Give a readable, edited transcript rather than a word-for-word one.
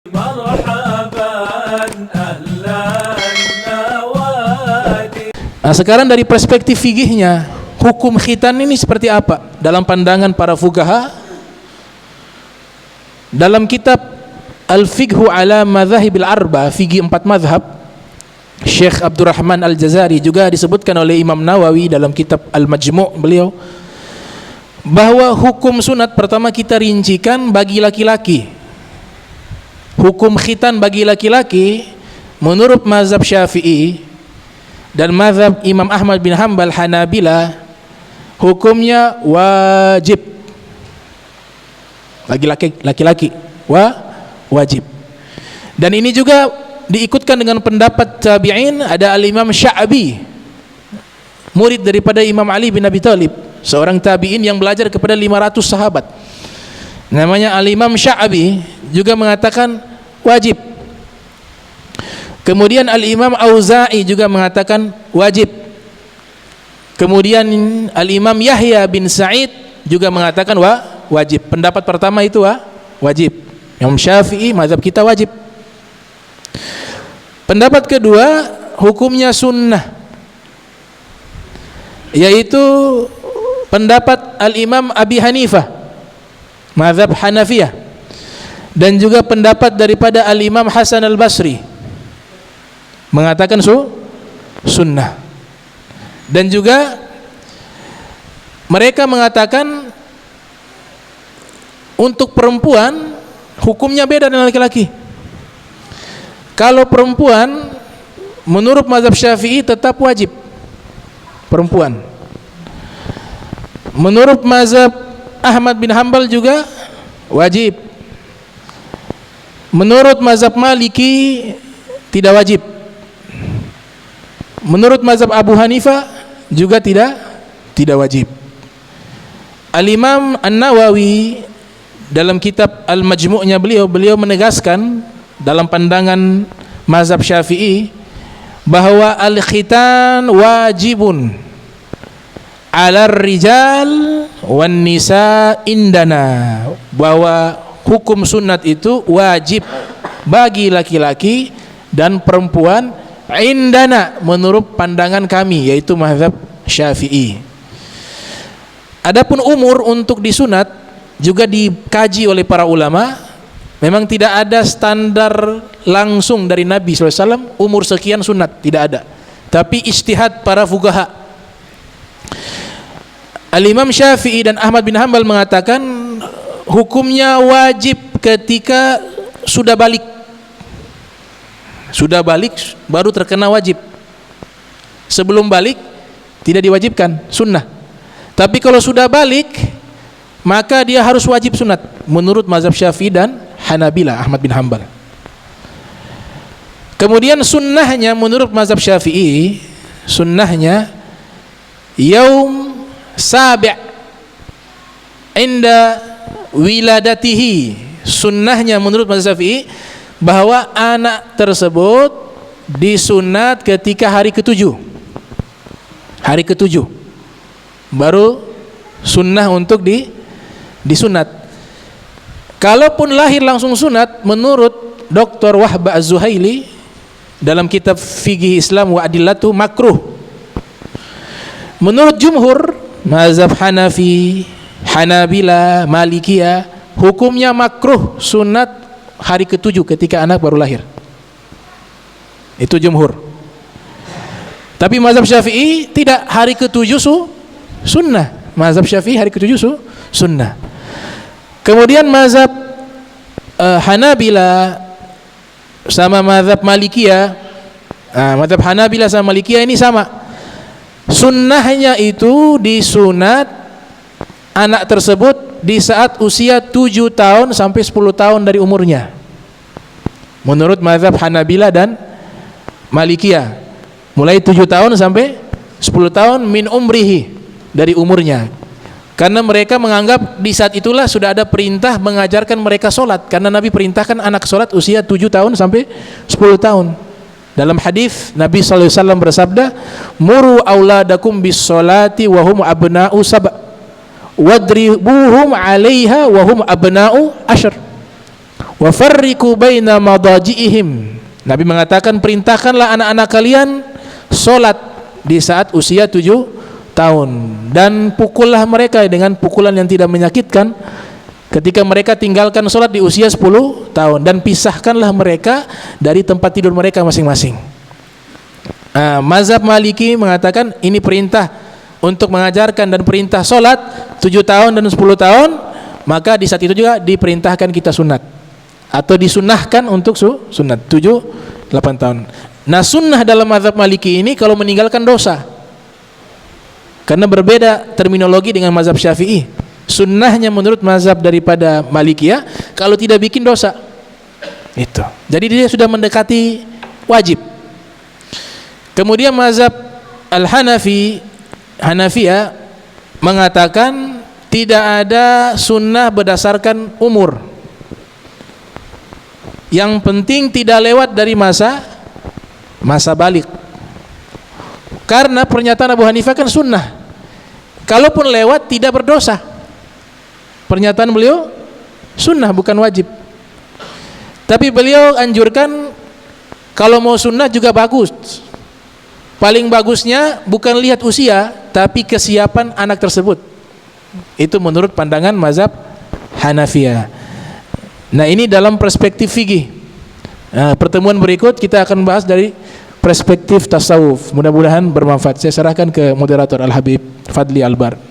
Nah, sekarang dari perspektif fikihnya, hukum khitan ini seperti apa dalam pandangan para fuqaha? Dalam kitab Al-Fiqhu ala Madzahibil Arba, fikih 4 mazhab, Syekh Abdurrahman Al-Jazari, juga disebutkan oleh Imam Nawawi dalam kitab Al-Majmu' beliau, bahwa hukum sunat pertama kita rincikan bagi laki-laki. Hukum khitan bagi laki-laki menurut mazhab Syafi'i dan mazhab Imam Ahmad bin Hanbal Hanabila, hukumnya wajib. Laki-laki wajib. Dan ini juga diikutkan dengan pendapat tabi'in. Ada al-Imam Sya'bi, murid daripada Imam Ali bin Abi Thalib, seorang tabi'in yang belajar kepada 500 sahabat. Namanya al-Imam Sya'bi, juga mengatakan wajib. Kemudian al-Imam Auza'i juga mengatakan wajib. Kemudian al-Imam Yahya bin Sa'id juga mengatakan wajib. Pendapat pertama itu wajib. Imam Syafi'i, mazhab kita wajib. Pendapat kedua, hukumnya sunnah, yaitu pendapat al-Imam Abi Hanifah, mazhab Hanafiyah, dan juga pendapat daripada al-Imam Hasan al-Basri, mengatakan sunnah. Dan juga mereka mengatakan untuk perempuan hukumnya beda dengan laki-laki. Kalau perempuan menurut mazhab Syafi'i tetap wajib perempuan. Menurut mazhab Ahmad bin Hanbal juga wajib. Menurut mazhab Maliki tidak wajib. Menurut mazhab Abu Hanifah juga tidak wajib. Al-Imam An-Nawawi dalam kitab Al-Majmu'-nya beliau menegaskan dalam pandangan mazhab Syafi'i bahwa al-khitan wajibun 'alar rijal wan nisa indana, bahwa hukum sunat itu wajib bagi laki-laki dan perempuan indana, menurut pandangan kami, yaitu mazhab Syafi'i. Adapun umur untuk disunat juga dikaji oleh para ulama. Memang tidak ada standar langsung dari Nabi SAW umur sekian sunat, tidak ada. Tapi ijtihad para fuqaha. Al-Imam Syafi'i dan Ahmad bin Hanbal mengatakan hukumnya wajib ketika sudah balik. Sudah balik baru terkena wajib. Sebelum balik tidak diwajibkan, sunnah. Tapi kalau sudah balik, maka dia harus wajib sunat menurut mazhab Syafi'i dan Hanabila, Ahmad bin Hanbal. Kemudian sunnahnya menurut mazhab Syafi'i, sunnahnya yaum sabi' inda wiladatihi. Sunnahnya menurut mazhab Syafi'i bahwa anak tersebut disunat ketika hari ke-7. Hari ke-7 baru sunnah untuk disunat. Kalaupun lahir langsung sunat, menurut Dr. Wahba Az-Zuhaili dalam kitab Fiqih Islam wa Adillatu, makruh. Menurut jumhur mazhab Hanafi, Hanabila, Malikiyah, hukumnya makruh sunat hari ke-7 ketika anak baru lahir. Itu jumhur. Tapi mazhab Syafi'i tidak, hari ke-7 sunnah. Mazhab Syafi'i hari ke-7 sunnah. Kemudian mazhab Hanabila sama mazhab Malikiyah, mazhab Hanabila sama Malikiyah ini sama. Sunnahnya itu disunat anak tersebut di saat usia 7 tahun sampai 10 tahun dari umurnya. Menurut mazhab Hanabila dan Malikiyah, mulai 7 tahun sampai 10 tahun min umrihi, dari umurnya. Karena mereka menganggap di saat itulah sudah ada perintah mengajarkan mereka sholat, karena Nabi perintahkan anak sholat usia 7 tahun sampai 10 tahun. Dalam hadis Nabi SAW bersabda, muru auladakum bis sholati wahum abna'u sab' wadribuhum 'alaiha wahum abna'u ashr. wa farriqu baina madaji'ihim. Nabi mengatakan, perintahkanlah anak-anak kalian solat di saat usia 7 tahun dan pukullah mereka dengan pukulan yang tidak menyakitkan ketika mereka tinggalkan solat di usia 10 tahun, dan pisahkanlah mereka dari tempat tidur mereka masing-masing. Mazhab Maliki mengatakan ini perintah untuk mengajarkan dan perintah solat 7 tahun dan 10 tahun, maka di saat itu juga diperintahkan kita sunat atau disunahkan untuk sunat 7-8 tahun. Nah, sunnah dalam mazhab Maliki ini kalau meninggalkan dosa, karena berbeda terminologi dengan mazhab Syafi'i. Sunnahnya menurut mazhab daripada Malikiyah kalau tidak bikin dosa itu, jadi dia sudah mendekati wajib. Kemudian mazhab Hanafiyah mengatakan tidak ada sunnah berdasarkan umur, yang penting tidak lewat dari masa balik. Karena pernyataan Abu Hanifah kan sunnah, kalaupun lewat tidak berdosa. Pernyataan beliau sunnah bukan wajib, tapi beliau anjurkan kalau mau sunnah juga bagus. Paling bagusnya bukan lihat usia, tapi kesiapan anak tersebut. Itu menurut pandangan mazhab Hanafiyah. Nah, ini dalam perspektif fikih. Pertemuan berikut kita akan bahas dari perspektif tasawuf. Mudah-mudahan bermanfaat. Saya serahkan ke moderator Al-Habib Fadli Albar.